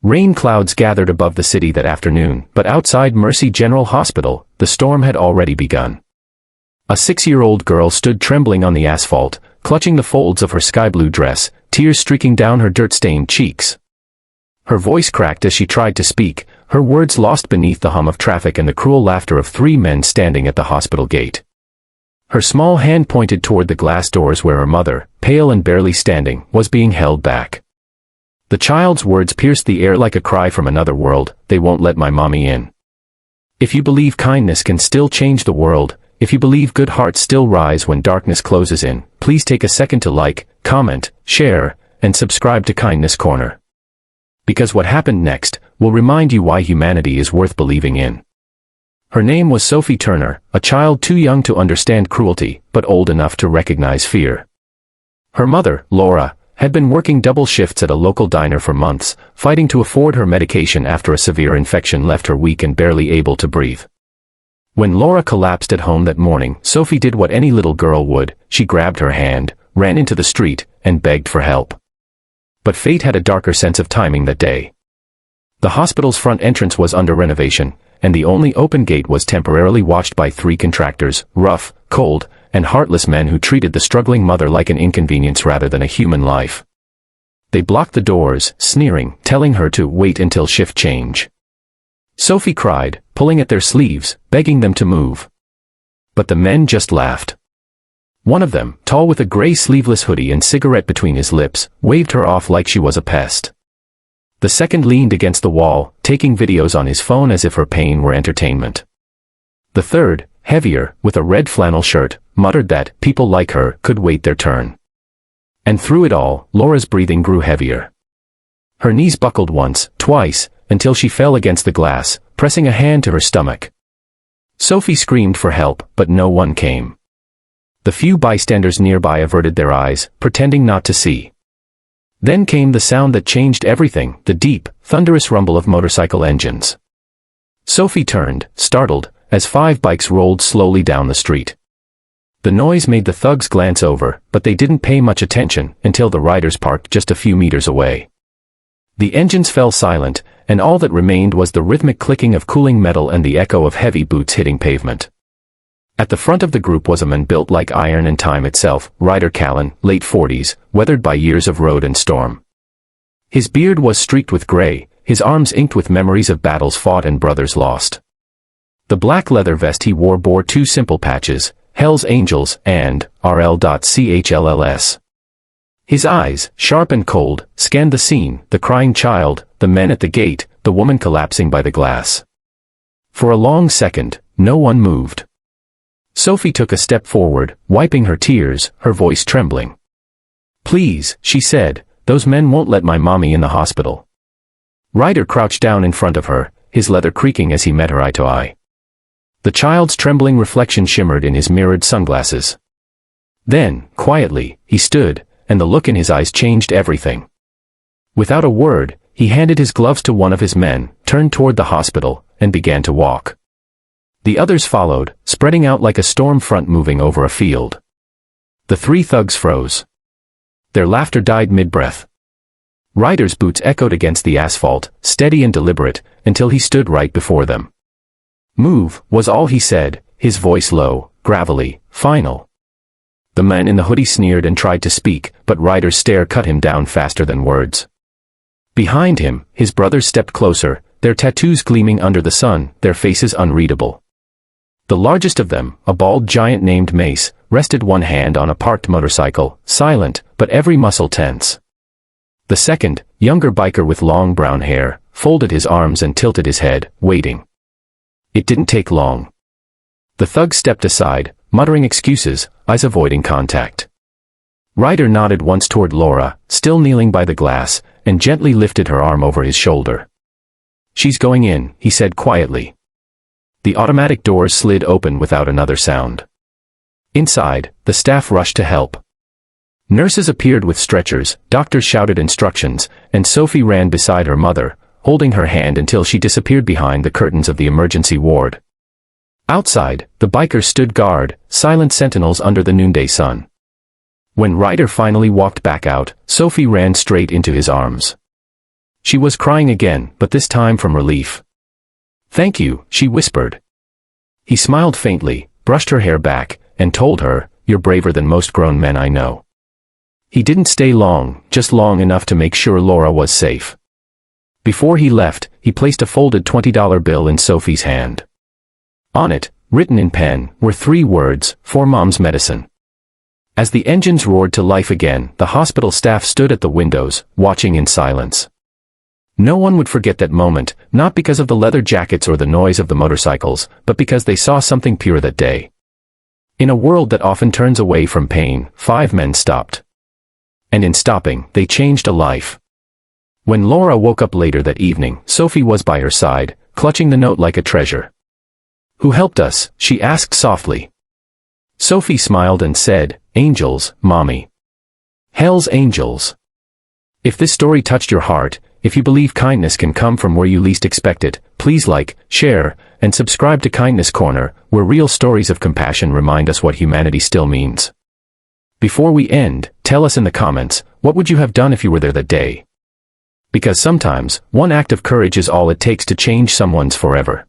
Rain clouds gathered above the city that afternoon, but outside Mercy General Hospital, the storm had already begun. A 6-year-old girl stood trembling on the asphalt, clutching the folds of her sky-blue dress, tears streaking down her dirt-stained cheeks. Her voice cracked as she tried to speak, her words lost beneath the hum of traffic and the cruel laughter of 3 men standing at the hospital gate. Her small hand pointed toward the glass doors where her mother, pale and barely standing, was being held back. The child's words pierced the air like a cry from another world, "They won't let my mommy in." If you believe kindness can still change the world, if you believe good hearts still rise when darkness closes in, please take a second to like, comment, share, and subscribe to Kindness Corner. Because what happened next will remind you why humanity is worth believing in. Her name was Sophie Turner, a child too young to understand cruelty, but old enough to recognize fear. Her mother, Laura, had been working double shifts at a local diner for months, fighting to afford her medication after a severe infection left her weak and barely able to breathe. When Laura collapsed at home that morning, Sophie did what any little girl would: she grabbed her hand, ran into the street, and begged for help. But fate had a darker sense of timing that day. The hospital's front entrance was under renovation, and the only open gate was temporarily watched by 3 contractors, rough, cold, and heartless men who treated the struggling mother like an inconvenience rather than a human life. They blocked the doors, sneering, telling her to wait until shift change. Sophie cried, pulling at their sleeves, begging them to move. But the men just laughed. One of them, tall with a gray sleeveless hoodie and cigarette between his lips, waved her off like she was a pest. The second leaned against the wall, taking videos on his phone as if her pain were entertainment. The third, heavier, with a red flannel shirt, muttered that people like her could wait their turn. And through it all, Laura's breathing grew heavier. Her knees buckled once, twice, until she fell against the glass, pressing a hand to her stomach. Sophie screamed for help, but no one came. The few bystanders nearby averted their eyes, pretending not to see. Then came the sound that changed everything, the deep, thunderous rumble of motorcycle engines. Sophie turned, startled, as 5 bikes rolled slowly down the street. The noise made the thugs glance over, but they didn't pay much attention until the riders parked just a few meters away. The engines fell silent, and all that remained was the rhythmic clicking of cooling metal and the echo of heavy boots hitting pavement. At the front of the group was a man built like iron and time itself, Ryder Callan, late 40s, weathered by years of road and storm. His beard was streaked with gray, his arms inked with memories of battles fought and brothers lost. The black leather vest he wore bore 2 simple patches, Hell's Angels and RL.CHLLS. His eyes, sharp and cold, scanned the scene, the crying child, the men at the gate, the woman collapsing by the glass. For a long second, no one moved. Sophie took a step forward, wiping her tears, her voice trembling. "Please," she said, "those men won't let my mommy in the hospital." Ryder crouched down in front of her, his leather creaking as he met her eye to eye. The child's trembling reflection shimmered in his mirrored sunglasses. Then, quietly, he stood, and the look in his eyes changed everything. Without a word, he handed his gloves to one of his men, turned toward the hospital, and began to walk. The others followed, spreading out like a storm front moving over a field. The 3 thugs froze. Their laughter died mid-breath. Ryder's boots echoed against the asphalt, steady and deliberate, until he stood right before them. "Move," was all he said, his voice low, gravelly, final. The man in the hoodie sneered and tried to speak, but Ryder's stare cut him down faster than words. Behind him, his brothers stepped closer, their tattoos gleaming under the sun, their faces unreadable. The largest of them, a bald giant named Mace, rested one hand on a parked motorcycle, silent, but every muscle tense. The second, younger biker with long brown hair, folded his arms and tilted his head, waiting. It didn't take long. The thug stepped aside, muttering excuses, eyes avoiding contact. Ryder nodded once toward Laura, still kneeling by the glass, and gently lifted her arm over his shoulder. "She's going in," he said quietly. The automatic doors slid open without another sound. Inside, the staff rushed to help. Nurses appeared with stretchers, doctors shouted instructions, and Sophie ran beside her mother, holding her hand until she disappeared behind the curtains of the emergency ward. Outside, the bikers stood guard, silent sentinels under the noonday sun. When Ryder finally walked back out, Sophie ran straight into his arms. She was crying again, but this time from relief. "Thank you," she whispered. He smiled faintly, brushed her hair back, and told her, "You're braver than most grown men I know." He didn't stay long, just long enough to make sure Laura was safe. Before he left, he placed a folded $20 bill in Sophie's hand. On it, written in pen, were 3 words, "For Mom's medicine." As the engines roared to life again, the hospital staff stood at the windows, watching in silence. No one would forget that moment, not because of the leather jackets or the noise of the motorcycles, but because they saw something pure that day. In a world that often turns away from pain, 5 men stopped. And in stopping, they changed a life. When Laura woke up later that evening, Sophie was by her side, clutching the note like a treasure. "Who helped us?" she asked softly. Sophie smiled and said, "Angels, Mommy. Hell's angels." If this story touched your heart, if you believe kindness can come from where you least expect it, please like, share, and subscribe to Kindness Corner, where real stories of compassion remind us what humanity still means. Before we end, tell us in the comments, what would you have done if you were there that day? Because sometimes, one act of courage is all it takes to change someone's forever.